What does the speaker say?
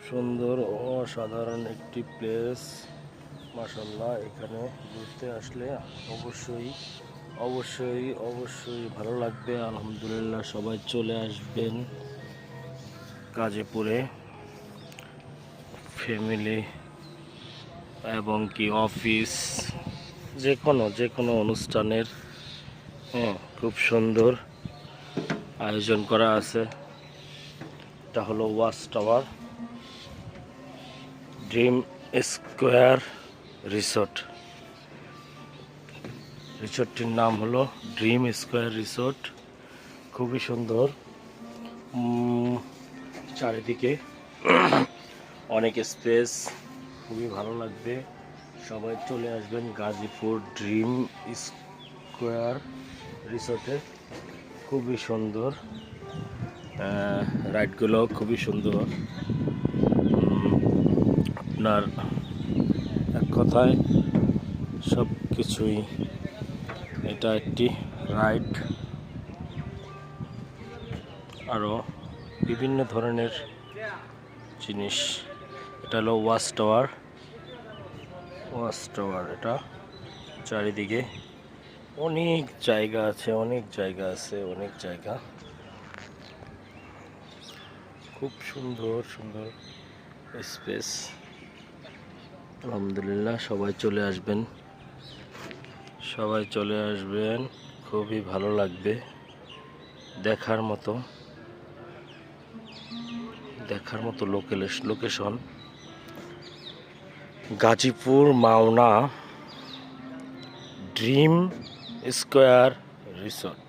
সুন্দর অসাধারণ একটি প্লেস। মাশাআল্লাহ, এখানে ঘুরতে আসলে অবশ্যই অবশ্যই অবশ্যই ভালো লাগবে। আলহামদুলিল্লাহ, সবাই চলে আসবেন গাজীপুরে, ফ্যামিলি এবং কি অফিস, যে কোনো অনুষ্ঠানের খুব সুন্দর আয়োজন করা আছে। এটা হলো watch tower dream square resort. রিসোর্টটির নাম হলো ড্রিম স্কোয়ার রিসোর্ট। খুবই সুন্দর, চারিদিকে অনেক স্পেস, খুবই ভালো লাগবে। সবাই চলে আসবেন গাজীপুর ড্রিম স্কোয়ার রিসোর্টে। খুবই সুন্দর, রাইডগুলো খুবই সুন্দর। আপনার এক কথায় সব কিছুই, এটা একটি রাইড, আরও বিভিন্ন ধরনের জিনিস। এটা হলো ওয়াচ টাওয়ার। এটা চারিদিকে অনেক জায়গা আছে, অনেক জায়গা। খুব সুন্দর সুন্দর স্পেস। আলহামদুলিল্লাহ, সবাই চলে আসবেন, খুবই ভালো লাগবে। দেখার মতো location Gazipur Mawna dream square resort.